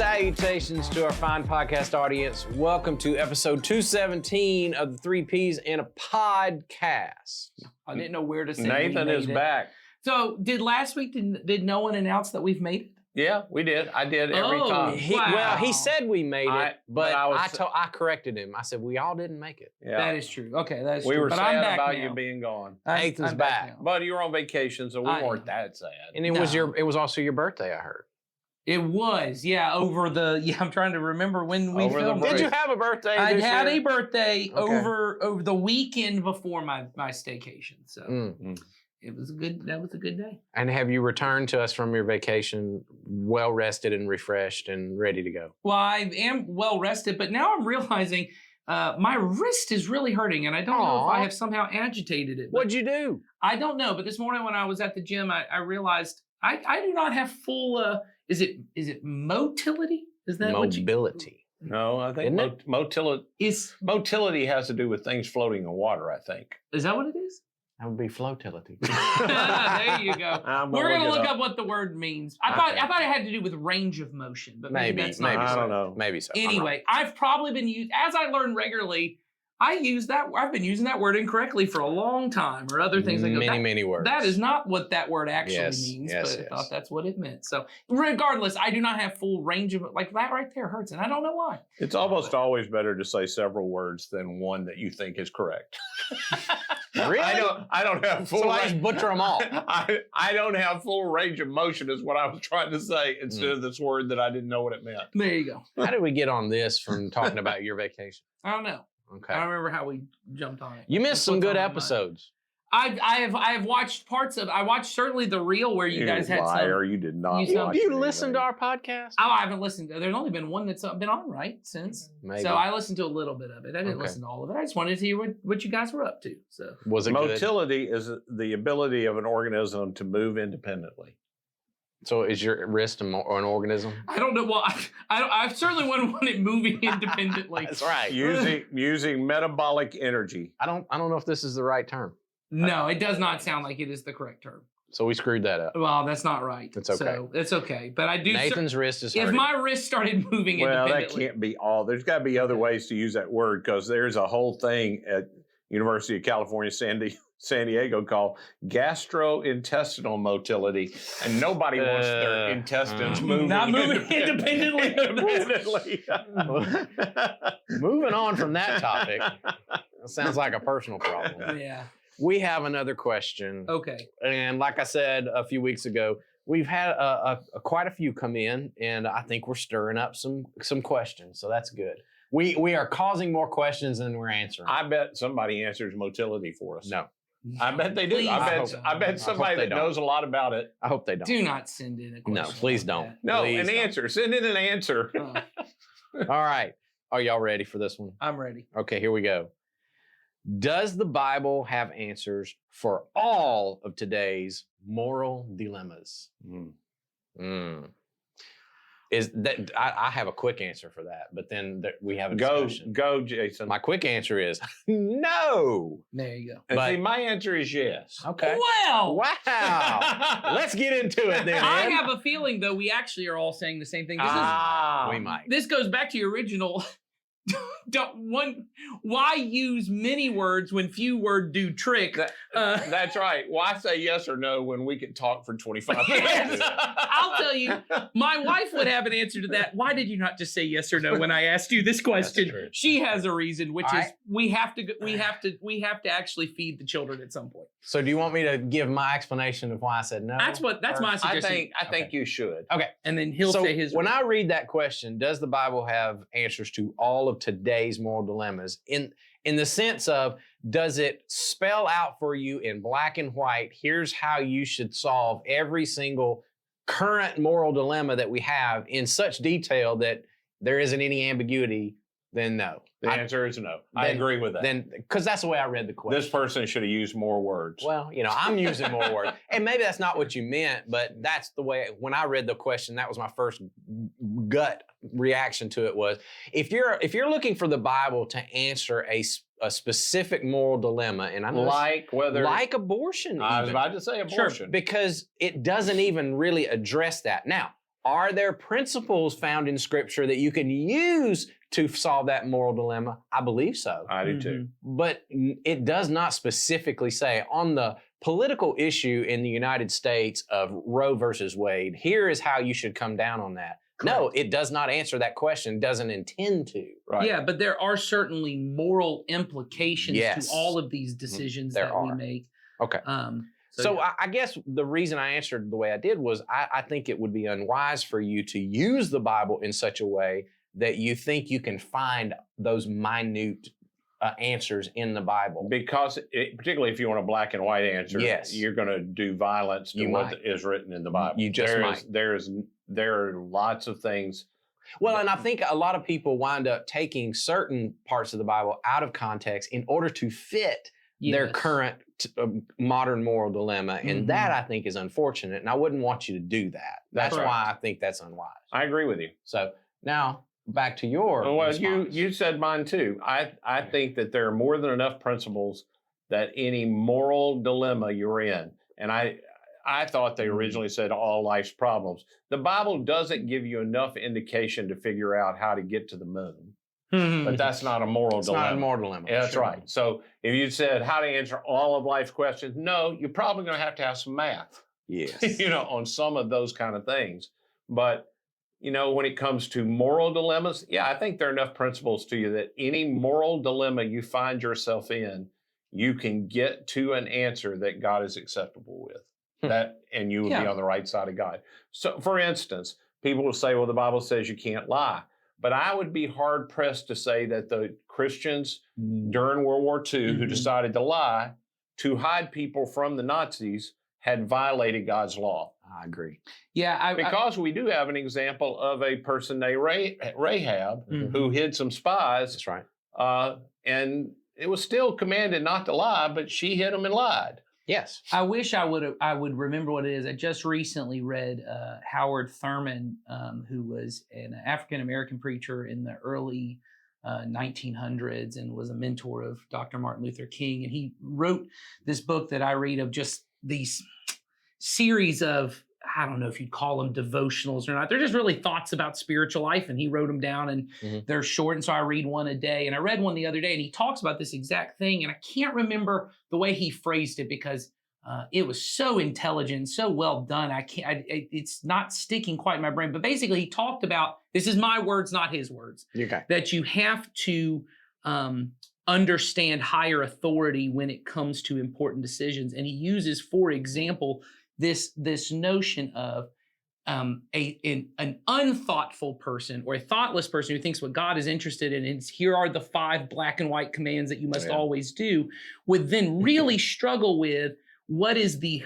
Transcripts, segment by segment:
Salutations to our fine podcast audience. Welcome to episode 217 of the 3 Ps in a Podcast. I didn't know where to say Nathan is back. So did last week, did no one announce that we've made it? Yeah, we did. I did every time. Wow. Well, he said we made it, but I I corrected him. I said we all didn't make it. Yeah. That is true. Okay, that is We true. were But sad I'm back about now. you being gone. Nathan's back. now. But you were on vacation, so we I weren't am. that sad. And it was also your birthday, I heard. It was, yeah, I'm trying to remember when we Over the filmed. break. Did you have a birthday I this had year? a birthday Okay. over the weekend before my staycation. So Mm. that was a good day. And have you returned to us from your vacation well rested and refreshed and ready to go? Well, I am well rested, but now I'm realizing my wrist is really hurting, and I don't know if Aw. I have somehow agitated it. but What'd you do? I don't know, but this morning when I was at the gym, I realized I do not have full. Is it motility? Is that what you? Mobility. No, I think Isn't it? motility has to do with things floating in water, I think. Is that what it is? That would be flotility. There you go. I'm We're gonna look it up what the word means. I Okay. thought it had to do with range of motion, but maybe that's not. maybe I so. don't know. Maybe so. I'm wrong. Anyway, I've probably been used as I learn regularly. I've been using that word incorrectly for a long time, or other things. I go, many words. that is not what that word actually Yes, means, yes, but I yes. thought that's what it meant. So regardless, I do not have full range of like that right there hurts, and I don't know why. It's almost always better to say several words than one that you think is correct. Really? I don't have full So I range. just butcher them all. I don't have full range of motion is what I was trying to say instead of this word that I didn't know what it meant. There you go. How did we get on this from talking about your vacation? I don't know. Okay. I don't remember how we jumped on it. You missed That's some what's good on my mind. episodes. I have watched parts of. I watched certainly the reel where you guys had liar, some. you did not. you watch You anything. listened to our podcast? Oh, I haven't listened. There's only been one that's been on right since. Maybe. So I listened to a little bit of it. I didn't Okay. listen to all of it. I just wanted to hear what you guys were up to. So Was it good? Motility is the ability of an organism to move independently. So is your wrist an organism? I don't know. Well, I certainly wouldn't want it moving independently. That's right. Using metabolic energy. I don't know if this is the right term. No, it does not sound like it is the correct term. So we screwed that up. Well, that's not right. It's okay. So it's okay. But I do. Nathan's wrist is if hurting. my wrist started moving Well, that independently, can't be all. There's got to be other ways to use that word because there's a whole thing at University of California, San Diego called gastrointestinal motility, and nobody wants their intestines moving not moving independently. independently. Moving on from that topic, it sounds like a personal problem. yeah. We have another question. Okay. And like I said a few weeks ago, we've had quite a few come in, and I think we're stirring up some questions. So that's good. We are causing more questions than we're answering. I bet somebody answers motility for us. No, I bet they do. Please I bet somebody they that don't. knows a lot about it. I hope they don't. Do not send in a question. No, please like don't. No, Please an don't. answer. Send in an answer. that. All right. Are y'all ready for this one? I'm ready. Okay, here we go. Does the Bible have answers for all of today's moral dilemmas? Is that I have a quick answer for that, but then we have a discussion. Go, Jason. My quick answer is no. There you go. And but- see, my answer is yes. Okay. Well, Wow. Let's get into it then. I Ed. have a feeling though we actually are all saying the same thing. We might. This goes back to your original. Why use many words when few words do trick? That's right. Why say yes or no when we could talk for 25 Yes. minutes? I'll tell you, my wife would have an answer to that. Why did you not just say yes or no when I asked you this question? true. She has a reason, which All is right. we have to actually feed the children at some point. So do you want me to give my explanation of why I said no? That's my I suggestion. think you should. Okay. And then he'll so say his. when I read that question, does the Bible have answers to all of today's moral dilemmas? In the sense of, does it spell out for you in black and white, here's how you should solve every single current moral dilemma that we have in such detail that there isn't any ambiguity? Then no. The answer is no. I then- agree with that. Then, because that's the way I read the question. This person should have used more words. Well, I'm using more words. And maybe that's not what you meant, but that's the way, when I read the question, that was my first gut reaction to it was, if you're looking for the Bible to answer a specific moral dilemma, and I know like abortion, I was even. about to say abortion. Sure, because it doesn't even really address that. Now, Are there principles found in Scripture that you can use to solve that moral dilemma? I believe so. I do too. But it does not specifically say on the political issue in the United States of Roe versus Wade, here is how you should come down on that. No, it does not answer that question, doesn't intend to. Right. Yeah, but there are certainly moral implications Yes. to all of these decisions There that we are. make. Okay. So So I guess the reason I answered the way I did was I think it would be unwise for you to use the Bible in such a way that you think you can find those minute answers in the Bible. Because particularly if you want a black and white answer, Yes. you're going to do violence to You what might. is written in the Bible. You just might. There are lots of things. Well, and I think a lot of people wind up taking certain parts of the Bible out of context in order to fit their yes. current modern moral dilemma. And Mhm. that I think is unfortunate. And I wouldn't want you to do that. That's Correct. why I think that's unwise. I agree with you. So now back to your Well, response. you said mine too. I think that there are more than enough principles that any moral dilemma you're in, and I thought they originally said all life's problems. The Bible doesn't give you enough indication to figure out how to get to the moon, but that's not a moral it's dilemma. not a moral dilemma. Yeah, that's Sure. right. So if you said how to answer all of life's questions, no, you're probably going to have some math, Yes. on some of those kind of things. But when it comes to moral dilemmas, yeah, I think there are enough principles to you that any moral dilemma you find yourself in, you can get to an answer that God is acceptable with. And you will be Yeah. on the right side of God. So, for instance, people will say, well, the Bible says you can't lie. But I would be hard pressed to say that the Christians during World War II who Mhm. decided to lie to hide people from the Nazis had violated God's law. I agree. Yeah, Because we do have an example of a person named Rahab Mhm. who hid some spies, That's right. and it was still commanded not to lie, but she hid them and lied. Yes. I wish I would remember what it is. I just recently read Howard Thurman, who was an African American preacher in the early 1900s and was a mentor of Dr. Martin Luther King. And he wrote this book that I read of just these series of, I don't know if you'd call them devotionals or not. They're just really thoughts about spiritual life. And he wrote them down and they're short. And so I read one a day. And I read one the other day and he talks about this exact thing. And I can't remember the way he phrased it because it was so intelligent, so well done. It's not sticking quite in my brain. But basically he talked about, this is my words, not his words, Okay. that you have to understand higher authority when it comes to important decisions. And he uses, for example, this notion of an unthoughtful person or a thoughtless person who thinks what God is interested in is here are the 5 black and white commands that you must always do, would then really struggle with what is the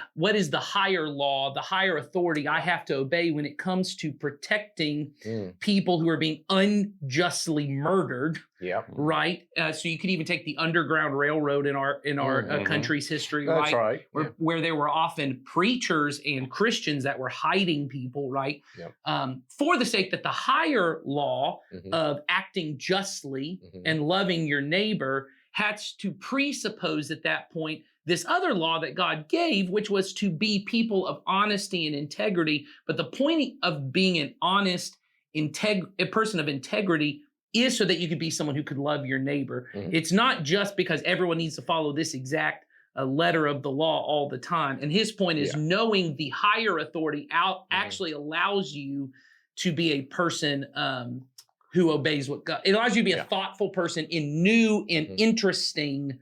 higher law, the higher authority I have to obey when it comes to protecting people who are being unjustly murdered. Yep. Right. So you could even take the Underground Railroad in our country's history. That's right. Where there were often preachers and Christians that were hiding people, right? Yep. For the sake that the higher law Mhm. of acting justly Mhm. and loving your neighbor had to presuppose at that point this other law that God gave, which was to be people of honesty and integrity. But the point of being an honest, a person of integrity is so that you could be someone who could love your neighbor. Mhm. It's not just because everyone needs to follow this exact letter of the law all the time. And his point is knowing the higher authority actually allows you to be a person who obeys what God. It allows you to be a thoughtful person in new and interesting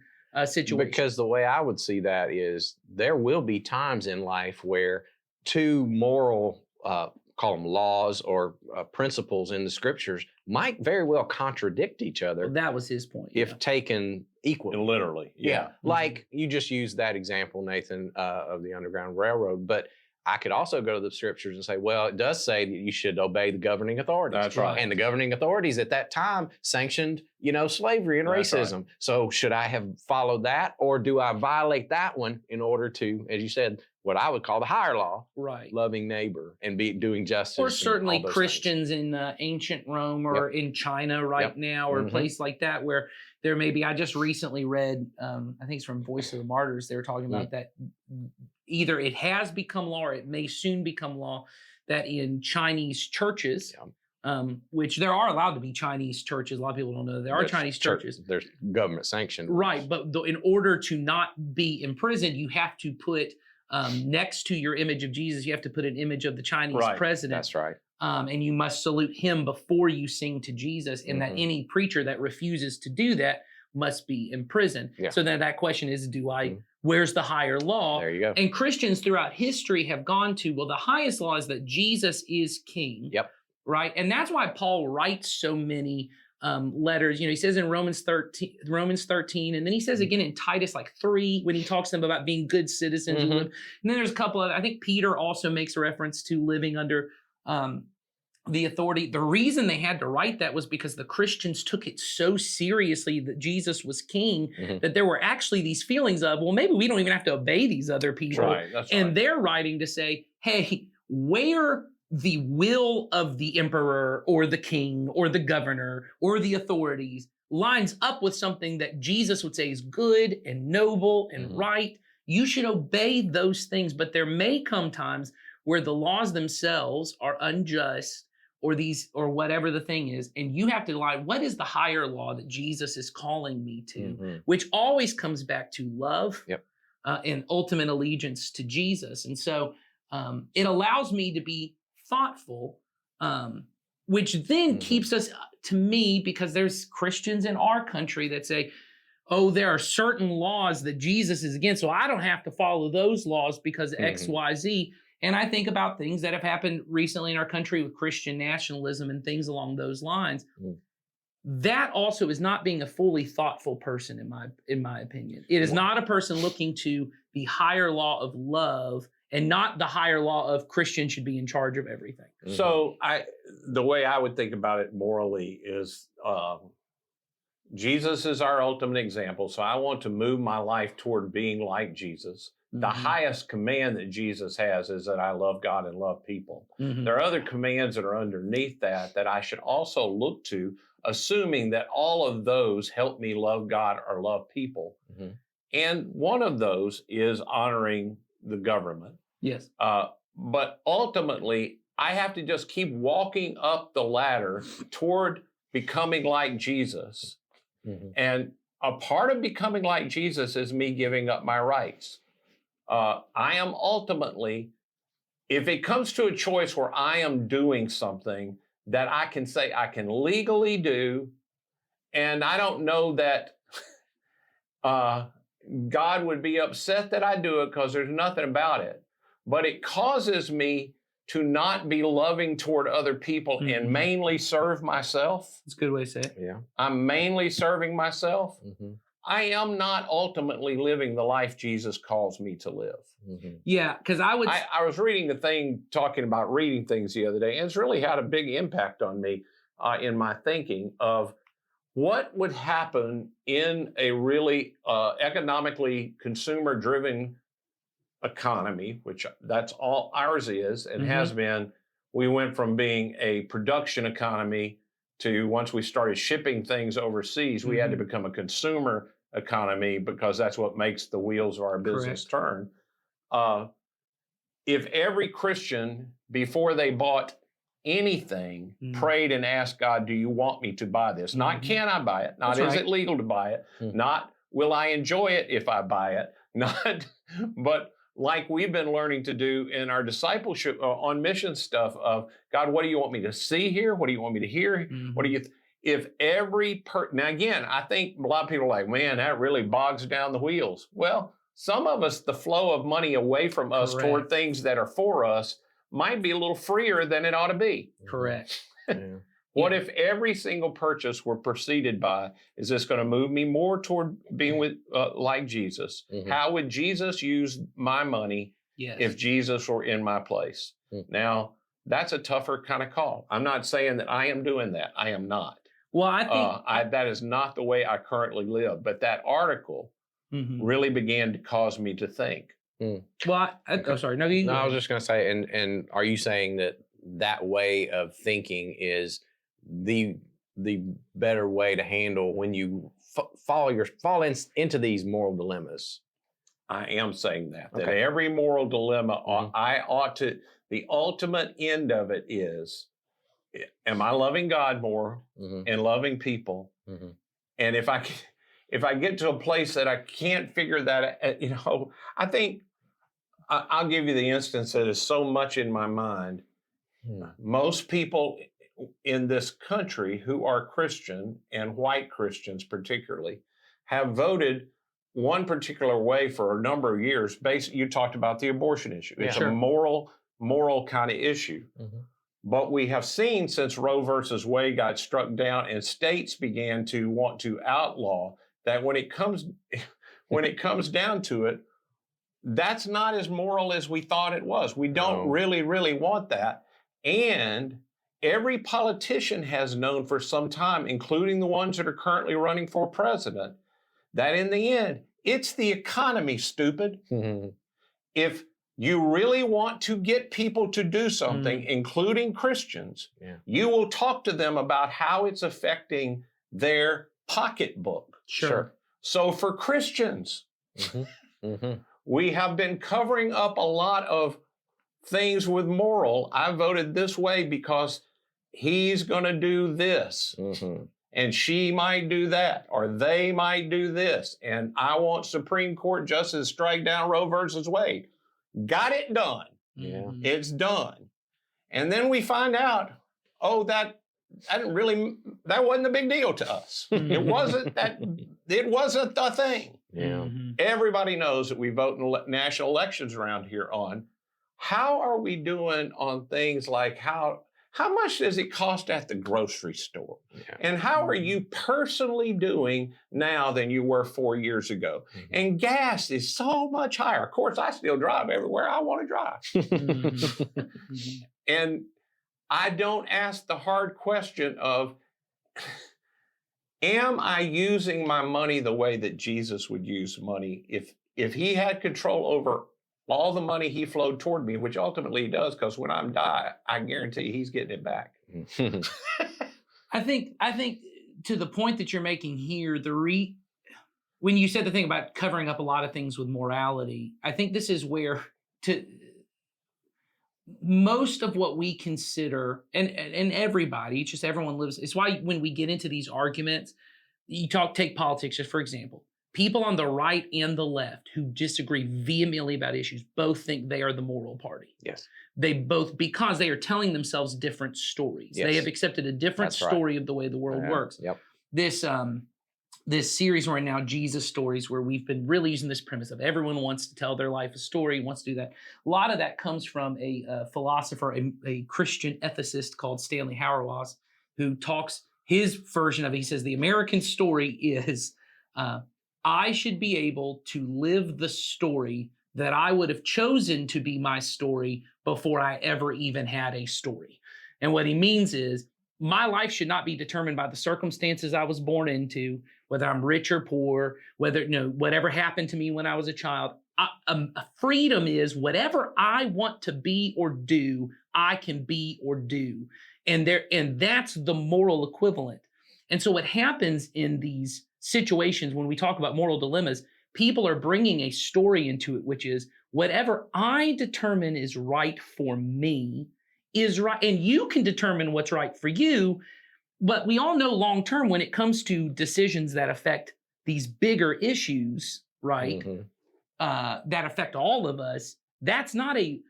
situations. Because the way I would see that is there will be times in life where two moral, call them laws or principles in the scriptures might very well contradict each other Well, that was his point. if taken equally. Literally. Yeah. Like you just used that example, Nathan, of the Underground Railroad. But I could also go to the scriptures and say, well, it does say that you should obey the governing authorities. That's right. And the governing authorities at that time sanctioned, slavery and That's racism. right. So should I have followed that, or do I violate that one in order to, as you said, what I would call the higher law, Right. loving neighbor and doing justice? Or and certainly all those Christians in ancient Rome or in China right now, or a place like that where there may be. I just recently read, I think it's from Voice of the Martyrs. They were talking about that either it has become law or it may soon become law that in Chinese churches, which there are allowed to be Chinese churches, a lot of people don't know there are Chinese churches. There's government sanctioned. Right, but in order to not be imprisoned, you have to put next to your image of Jesus, you have to put an image of the Chinese president. That's right. And you must salute him before you sing to Jesus, and that any preacher that refuses to do that must be imprisoned. Yeah. So then that question is, where's the higher law? There you go. And Christians throughout history have gone to, well, the highest law is that Jesus is king. Yep. Right. And that's why Paul writes so many letters. You know, he says in Romans 13, and then he says again in Titus 3, when he talks to them about being good citizens. And then there's a couple of, I think Peter also makes a reference to living under the authority. The reason they had to write that was because the Christians took it so seriously that Jesus was king, that there were actually these feelings of, well, maybe we don't even have to obey these other people. That's and right. they're writing to say, hey, where the will of the emperor or the king or the governor or the authorities lines up with something that Jesus would say is good and noble and right, you should obey those things. But there may come times where the laws themselves are unjust, or whatever the thing is, and you have to decide, what is the higher law that Jesus is calling me to, which always comes back to love and ultimate allegiance to Jesus. And so it allows me to be thoughtful, which then keeps us, to me, because there's Christians in our country that say, oh, there are certain laws that Jesus is against, so I don't have to follow those laws because X, Y, Z. And I think about things that have happened recently in our country with Christian nationalism and things along those lines. That also is not being a fully thoughtful person, in my opinion. It is not a person looking to the higher law of love and not the higher law of Christians should be in charge of everything. So the way I would think about it morally is Jesus is our ultimate example. So I want to move my life toward being like Jesus. The highest command that Jesus has is that I love God and love people. There are other commands that are underneath that I should also look to, assuming that all of those help me love God or love people. And one of those is honoring the government. Yes. But ultimately, I have to just keep walking up the ladder toward becoming like Jesus. And a part of becoming like Jesus is me giving up my rights. I am ultimately, if it comes to a choice where I am doing something that I can say I can legally do, and I don't know that God would be upset that I do it because there's nothing about it, but it causes me to not be loving toward other people and mainly serve myself. That's a good way to say it. Yeah. I'm mainly serving myself. I am not ultimately living the life Jesus calls me to live. Yeah, because I was reading a thing talking about reading things the other day, and it's really had a big impact on me in my thinking of what would happen in a really economically consumer-driven economy, which that's all ours is and has been. We went from being a production economy to, once we started shipping things overseas, we had to become a consumer economy because that's what makes the wheels of our business turn. If every Christian, before they bought anything, prayed and asked God, do you want me to buy this? Not can I buy it? Not is it legal to buy it? Not will I enjoy it if I buy it? Not, but like we've been learning to do in our discipleship on mission stuff of, God, what do you want me to see here? What do you want me to hear? What do you, if every now again, I think a lot of people are like, man, that really bogs down the wheels. Well, some of us, the flow of money away from us toward things that are for us might be a little freer than it ought to be. Correct. What if every single purchase were preceded by, is this going to move me more toward being with like Jesus? How would Jesus use my money if Jesus were in my place? Now, that's a tougher kind of call. I'm not saying that I am doing that. I am not. Well, I think that is not the way I currently live. But that article really began to cause me to think. Well, I'm sorry. No, I was just going to say, and are you saying that way of thinking is the better way to handle when you fall into these moral dilemmas? I am saying that Okay. every moral dilemma, Mhm. I ought to, the ultimate end of it is, am I loving God more Mhm. and loving people? Mhm. And if I get to a place that I can't figure that, I think I'll give you the instance that is so much in my mind. Hmm. Most people in this country who are Christian, and white Christians particularly, have voted one particular way for a number of years. Basically, you talked about the abortion issue. It's Yeah. a moral kind of issue. Mhm. But we have seen since Roe versus Wade got struck down and states began to want to outlaw that when it comes down to it, that's not as moral as we thought it was. We don't No. really want that. And every politician has known for some time, including the ones that are currently running for president, that in the end, it's the economy, stupid. Mhm. If you really want to get people to do something, including Christians, Yeah. you will talk to them about how it's affecting their pocketbook. Sure. So for Christians, Mhm. Mhm. we have been covering up a lot of things with moral. I voted this way because he's going to do this, Mhm. and she might do that, or they might do this. And I want Supreme Court justice to strike down Roe versus Wade. Got it done. Yeah. Mhm. It's done. And then we find out, oh, that wasn't a big deal to us. It wasn't the thing. Yeah. Mhm. Everybody knows that we vote in national elections around here on. How are we doing on things like how much does it cost at the grocery store? Yeah. And how are you personally doing now than you were 4 years ago? Mhm. And gas is so much higher. Of course, I still drive everywhere I want to drive. Mhm. And I don't ask the hard question of, am I using my money the way that Jesus would use money? If he had control over all the money he flowed toward me, which ultimately he does, because when I die, I guarantee he's getting it back. I think to the point that you're making here, when you said the thing about covering up a lot of things with morality, I think this is where most of what we consider, and everybody, it's just everyone lives. It's why when we get into these arguments, take politics just for example. People on the right and the left who disagree vehemently about issues both think they are the moral party. Yes. They both, because they are telling themselves different stories. Yes. They have accepted a different That's right. story of the way the world works. Yep. This series we're in now, Jesus Stories, where we've been really using this premise of everyone wants to tell their life a story, wants to do that. A lot of that comes from a philosopher, a Christian ethicist called Stanley Hauerwas, who talks his version of it. He says the American story is I should be able to live the story that I would have chosen to be my story before I ever even had a story. And what he means is my life should not be determined by the circumstances I was born into, whether I'm rich or poor, whatever happened to me when I was a child. Freedom is whatever I want to be or do, I can be or do. And that's the moral equivalent. And so what happens in these situations when we talk about moral dilemmas, people are bringing a story into it, which is whatever I determine is right for me is right. And you can determine what's right for you. But we all know long term when it comes to decisions that affect these bigger issues, right? Mhm. That affect all of us, that's not a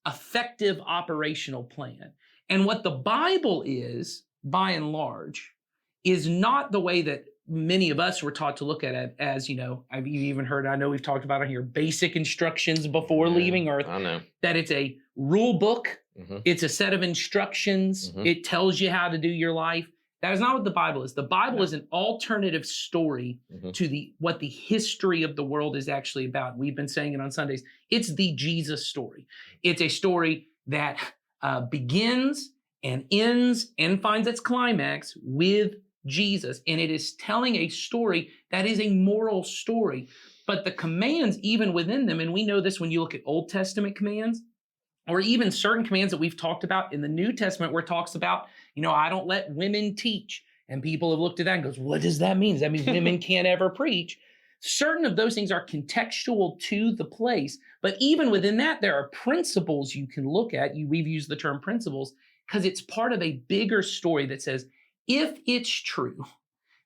effective operational plan. And what the Bible is, by and large, is not the way that many of us were taught to look at it as, I've even heard, I know we've talked about it here, basic instructions before Yeah, leaving Earth, I know. that it's a rule book, Mhm. it's a set of instructions, Mhm. it tells you how to do your life. That is not what the Bible is. The Bible is an alternative story Mhm. to what the history of the world is actually about. We've been saying it on Sundays. It's the Jesus story. It's a story that begins and ends and finds its climax with Jesus. And it is telling a story that is a moral story. But the commands, even within them, and we know this when you look at Old Testament commands, or even certain commands that we've talked about in the New Testament where it talks about, I don't let women teach. And people have looked at that and goes, what does that mean? Does that mean women can't ever preach? Certain of those things are contextual to the place, but even within that, there are principles you can look at. We've used the term principles because it's part of a bigger story that says, if it's true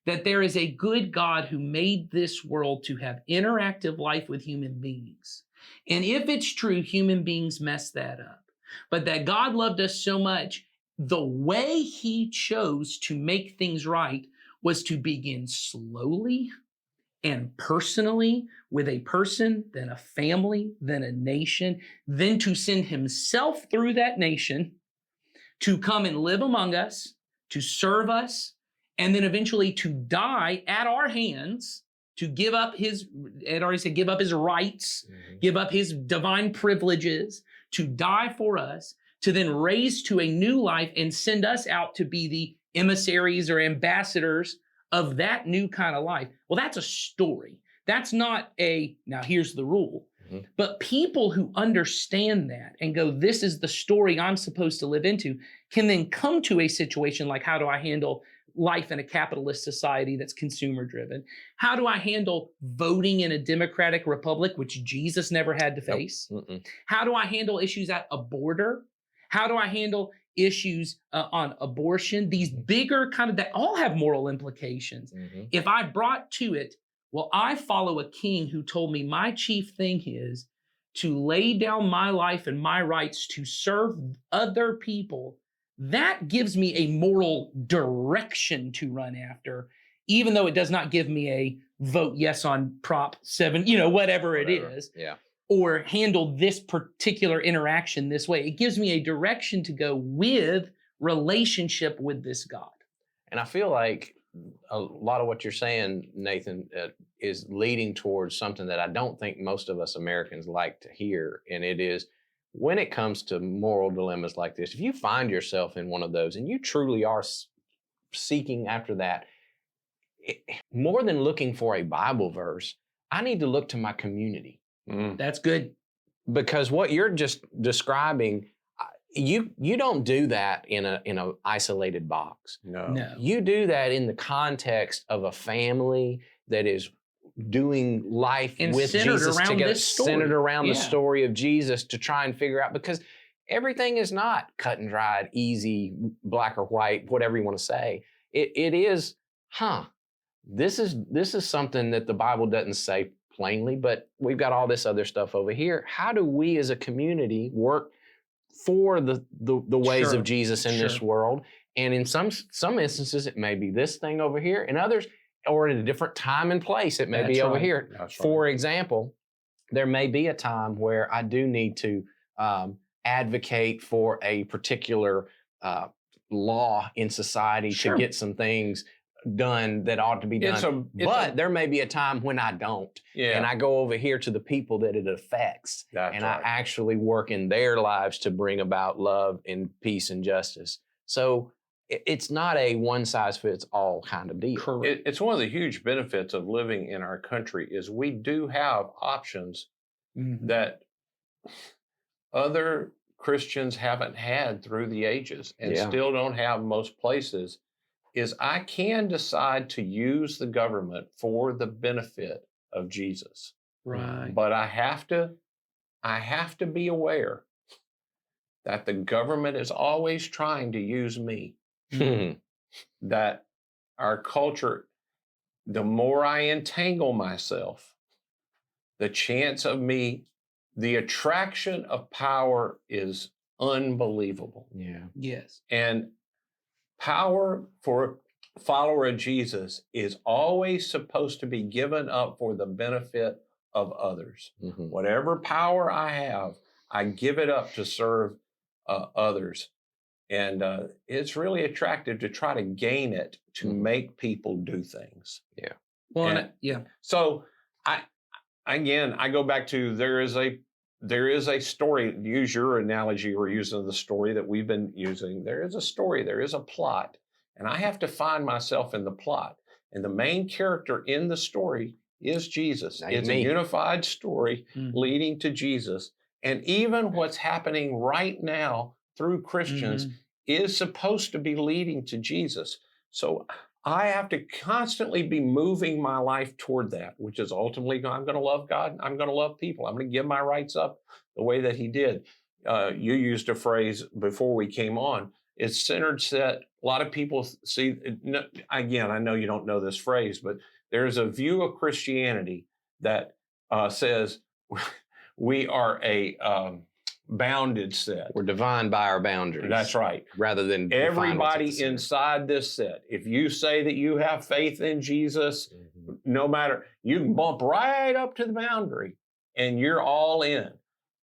that there is a good God who made this world to have interactive life with human beings, and if it's true, human beings mess that up, but that God loved us so much, the way he chose to make things right was to begin slowly and personally with a person, then a family, then a nation, then to send himself through that nation to come and live among us, to serve us, and then eventually to die at our hands, to give up his, Ed already said, give up his rights, give up his divine privileges, to die for us, to then raise to a new life and send us out to be the emissaries or ambassadors of that new kind of life. Well, that's a story. That's not now here's the rule. But people who understand that and go, this is the story I'm supposed to live into, can then come to a situation like, how do I handle life in a capitalist society that's consumer driven? How do I handle voting in a democratic republic, which Jesus never had to face? How do I handle issues at a border? How do I handle issues on abortion? These bigger kind of, that all have moral implications. If I brought to it, well, I follow a king who told me my chief thing is to lay down my life and my rights to serve other people. That gives me a moral direction to run after, even though it does not give me a vote yes on Prop 7, whatever it is. Yeah. Or handle this particular interaction this way. It gives me a direction to go with relationship with this God. And I feel like a lot of what you're saying, Nathan, is leading towards something that I don't think most of us Americans like to hear. And it is, when it comes to moral dilemmas like this, if you find yourself in one of those and you truly are seeking after that, more than looking for a Bible verse, I need to look to my community. That's good. Because what you're just describing, you don't do that in a isolated box. No. You do that in the context of a family that is doing life and with centered Jesus around together, this story. centered around Yeah. the story of Jesus, to try and figure out, because everything is not cut and dried, easy, black or white, whatever you want to say. It is, this is something that the Bible doesn't say plainly, but we've got all this other stuff over here. How do we as a community work for the ways Sure. of Jesus in this world? And in some instances, it may be this thing over here, and others, or at a different time and place, it may That's be over right. here. That's For example, there may be a time where I do need to advocate for a particular law in society Sure. to get some things done that ought to be done. But there may be a time when I don't. Yeah. And I go over here to the people that it affects. That's and right. I actually work in their lives to bring about love and peace and justice. So it's not a one-size-fits-all kind of deal. Correct. It's one of the huge benefits of living in our country is we do have options that other Christians haven't had through the ages and still don't have most places. Is I can decide to use the government for the benefit of Jesus. Right. But I have to be aware that the government is always trying to use me. That our culture, the more I entangle myself, the chance of me, the attraction of power is unbelievable. Yeah. Yes. And power for a follower of Jesus is always supposed to be given up for the benefit of others. Whatever power I have, I give it up to serve others. And it's really attractive to try to gain it to make people do things. Yeah. Well, So I go back to there is a story. Use your analogy or using the story that we've been using. There is a story. There is a plot, and I have to find myself in the plot. And the main character in the story is Jesus. It's a unified story leading to Jesus. And even what's happening right now through Christians is supposed to be leading to Jesus. So I have to constantly be moving my life toward that, which is ultimately I'm going to love God. I'm going to love people. I'm going to give my rights up the way that he did. You used a phrase before we came on. It's centered set. A lot of people see, again, I know you don't know this phrase, but there's a view of Christianity that says we are a bounded set. We're defined by our boundaries. That's right. Rather than Everybody inside this set, if you say that you have faith in Jesus, no matter, you can bump right up to the boundary and you're all in.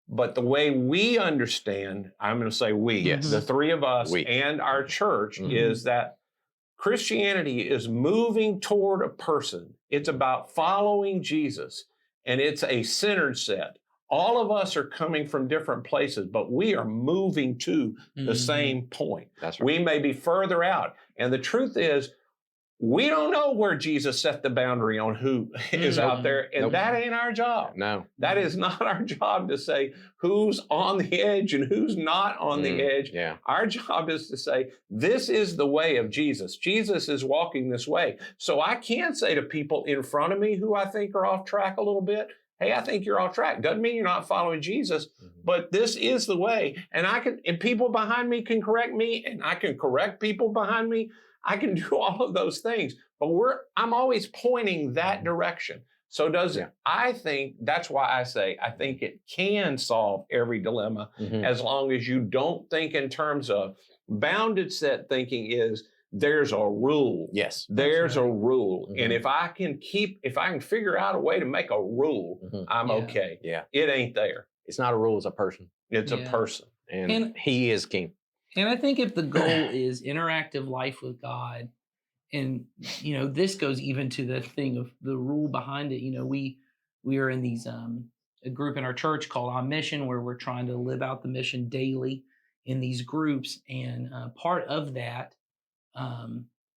But the way we understand, I'm going to say we, Yes. the three of us and our church, is that Christianity is moving toward a person. It's about following Jesus, and it's a centered set. All of us are coming from different places, but we are moving to the same point. That's right. We may be further out. And the truth is, we don't know where Jesus set the boundary on who is out there, and that ain't our job. No. That is not our job to say who's on the edge and who's not on the edge. Yeah. Our job is to say, this is the way of Jesus. Jesus is walking this way. So I can say to people in front of me who I think are off track a little bit, hey, I think you're off track. Doesn't mean you're not following Jesus, but this is the way. And and people behind me can correct me, and I can correct people behind me. I can do all of those things, but I'm always pointing that direction. So I think that's why I say I think it can solve every dilemma as long as you don't think in terms of bounded set thinking is there's a rule. Yes. There's a rule. And if I can figure out a way to make a rule, I'm okay. Yeah. It ain't there. It's not a rule, it's a person. It's a person. And he is king. And I think if the goal is interactive life with God, and this goes even to the thing of the rule behind it. We are in these a group in our church called On Mission, where we're trying to live out the mission daily in these groups, and part of that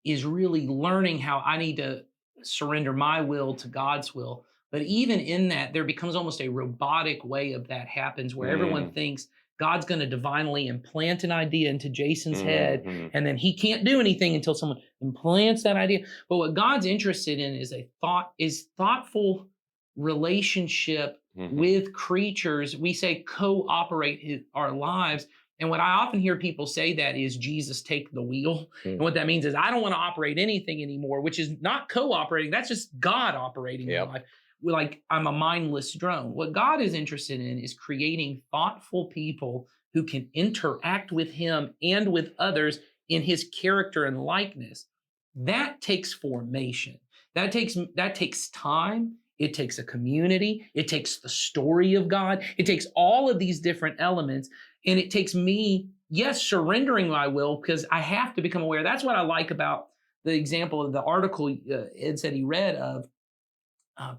is really learning how I need to surrender my will to God's will. But even in that, there becomes almost a robotic way of that happens, where everyone thinks God's going to divinely implant an idea into Jason's head, and then he can't do anything until someone implants that idea. But what God's interested in is thoughtful relationship with creatures. We say cooperate our lives. And what I often hear people say that is Jesus take the wheel. And what that means is I don't want to operate anything anymore, which is not cooperating. That's just God operating in life. Like I'm a mindless drone. What God is interested in is creating thoughtful people who can interact with him and with others in his character and likeness. That takes formation. That takes time. It takes a community. It takes the story of God. It takes all of these different elements. And it takes me, surrendering my will, because I have to become aware. That's what I like about the example of the article Ed said he read of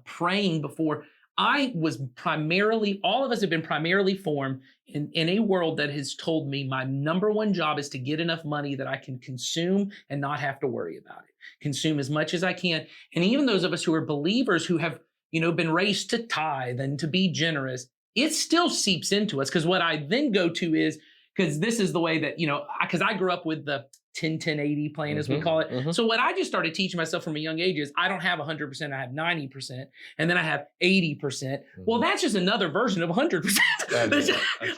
praying before. All of us have been primarily formed in a world that has told me my number one job is to get enough money that I can consume and not have to worry about it. Consume as much as I can. And even those of us who are believers who have, been raised to tithe and to be generous, it still seeps into us. Because what I then go to is, because this is the way that, because I grew up with the 10-10-80 plan, as we call it. So what I just started teaching myself from a young age is I don't have 100%, I have 90%, and then I have 80%. Well, that's just another version of 100%.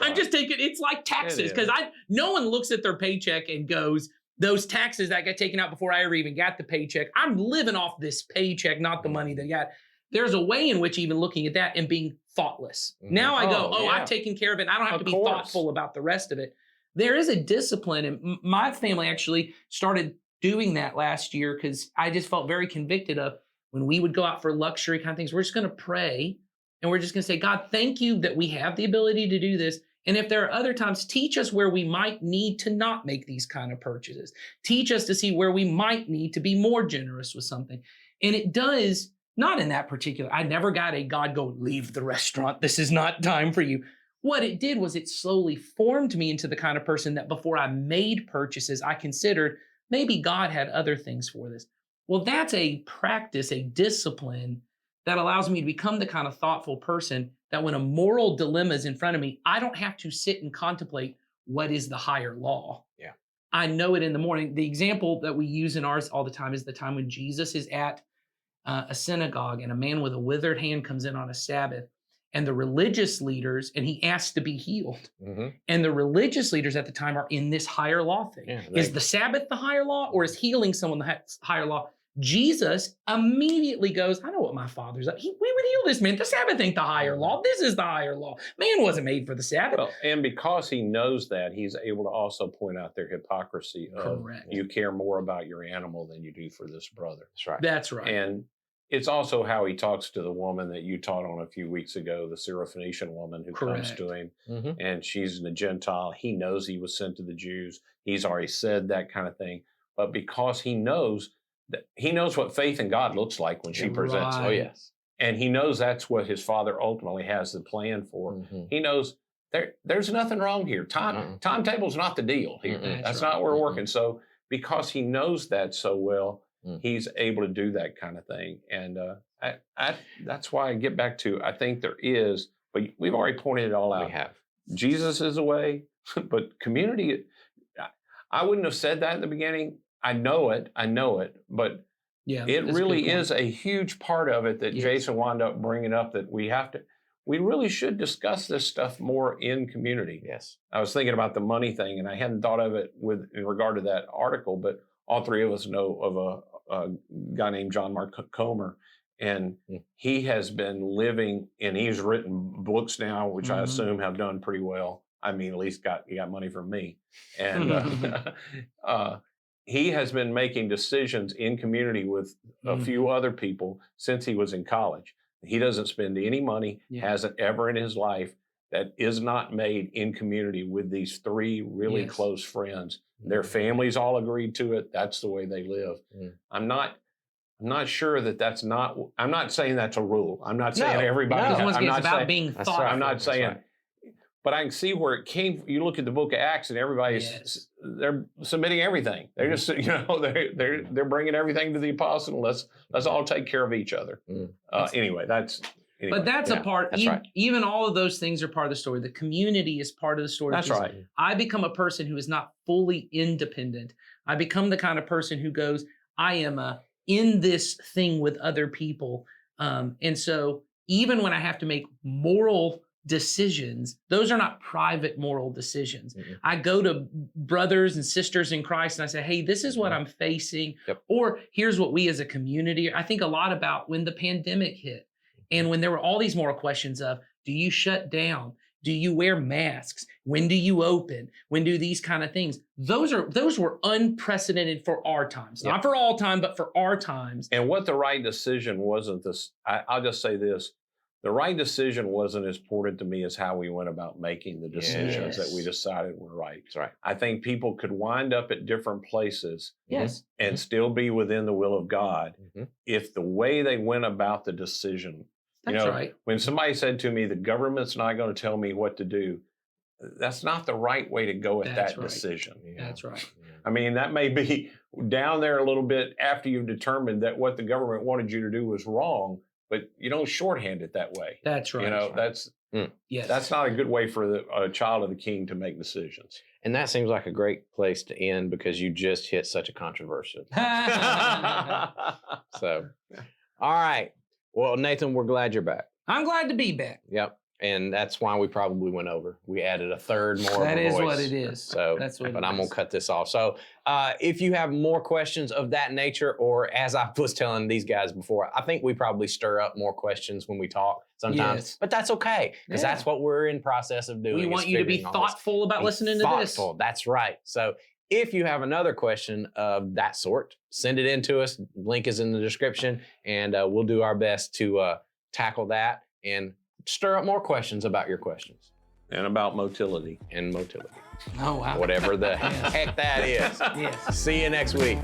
I'm just taking, it's like taxes, because no one looks at their paycheck and goes, those taxes that got taken out before I ever even got the paycheck, I'm living off this paycheck, not the money that I got. There's a way in which even looking at that and being thoughtless. Now I go, I've taken care of it. I don't have to be thoughtful about the rest of it. There is a discipline, and my family actually started doing that last year because I just felt very convicted of when we would go out for luxury kind of things. We're just going to pray, and we're just going to say, God, thank you that we have the ability to do this. And if there are other times, teach us where we might need to not make these kind of purchases. Teach us to see where we might need to be more generous with something. And it does, not in that particular, I never got a God go, leave the restaurant. This is not time for you. What it did was it slowly formed me into the kind of person that before I made purchases, I considered maybe God had other things for this. Well, that's a practice, a discipline that allows me to become the kind of thoughtful person that when a moral dilemma is in front of me, I don't have to sit and contemplate what is the higher law. Yeah. I know it in the morning. The example that we use in ours all the time is the time when Jesus is at a synagogue and a man with a withered hand comes in on a Sabbath, and the religious leaders, and he asks to be healed. And the religious leaders at the time are in this higher law thing. Yeah, Is the Sabbath the higher law, or is healing someone the higher law? Jesus immediately goes, I know what my Father's like. We would heal this man. The Sabbath ain't the higher law. This is the higher law. Man wasn't made for the Sabbath. Well, and because he knows that, he's able to also point out their hypocrisy of Correct. you care more about your animal than you do for this brother. That's right. That's right. And it's also how he talks to the woman that you taught on a few weeks ago, the Syrophoenician woman who comes Correct. to him, Mhm. and she's a Gentile. He knows he was sent to the Jews. He's already said that kind of thing. But because he knows what faith in God looks like when she presents it. Right. Oh, yes. And he knows that's what his Father ultimately has the plan for. Mhm. He knows there's nothing wrong here. Timetable's not the deal here. Mm-mm. That's right. not where we're Mm-mm. working. So because he knows that so well, Mm. he's able to do that kind of thing. And that's why I get back to, I think there is, but we've already pointed it all out. We have. Jesus is a way, but community, I wouldn't have said that in the beginning. I know it, but Yeah, it that's a really good point. is a huge part of it that Yes. Jason wound up bringing up, that we really should discuss this stuff more in community. Yes. I was thinking about the money thing, and I hadn't thought of it in regard to that article, but all three of us know of a guy named John Mark Comer, and he has been living, and he's written books now, which I Mhm. assume have done pretty well. I mean, at least he got money from me, and he has been making decisions in community with a few other people since he was in college. He doesn't spend any money, Yeah. hasn't ever in his life, that is not made in community with these three really Yes. close friends. Their families all agreed to it. That's the way they live. Mm. I'm not sure that's not. I'm not saying that's a rule. I'm not saying No, everybody. no. Because once I'm again, not it's about saying, being That's thoughtful. right. I'm not That's saying. right. But I can see where it came. You look at the Book of Acts, and everybody's Yes. they're submitting everything. They're just they're bringing everything to the apostle. Let's all take care of each other. Mm. Anyway, But that's Yeah, a part, that's right. even all of those things are part of the story. The community is part of the story. That's because right. I become a person who is not fully independent. I become the kind of person who goes, I am in this thing with other people. And so even when I have to make moral decisions, those are not private moral decisions. Mhm. I go to brothers and sisters in Christ and I say, hey, this is what I'm facing. Yep. Or here's what we as a community, I think a lot about when the pandemic hit and when there were all these moral questions of, do you shut down? Do you wear masks? When do you open? When do these kind of things? Those were unprecedented for our times. Yep. Not for all time, but for our times. And what the right decision wasn't this. I'll just say this. The right decision wasn't as important to me as how we went about making the decisions that we Yes. decided were right. That's right. I think people could wind up at different places Yes. and still be within the will of God Mhm. if the way they went about the decision. That's right. When somebody said to me, the government's not going to tell me what to do, that's not the right way to go at That's that right. decision. Yeah. That's right. Yeah. I mean, that may be down there a little bit after you've determined that what the government wanted you to do was wrong, but you don't shorthand it that way. That's right. Yes. That's not a good way for a child of the king to make decisions. And that seems like a great place to end because you just hit such a controversial. So, all right. Well, Nathan, we're glad you're back. I'm glad to be back. Yep. And that's why we probably went over. We added a third more. That of a is voice. what it is. So, That's what but it I'm gonna is. cut this off. So, if you have more questions of that nature, or as I was telling these guys before, I think we probably stir up more questions when we talk sometimes. Yes. But that's okay because Yeah. that's what we're in process of doing. We is want you to be figuring all this. thoughtful about Be listening to this. thoughtful. That's right. So if you have another question of that sort, send it in to us. Link is in the description, and we'll do our best to tackle that and stir up more questions about your questions And about motility. and motility, Oh, wow. whatever the Yes. heck that is. Yes. See you next week.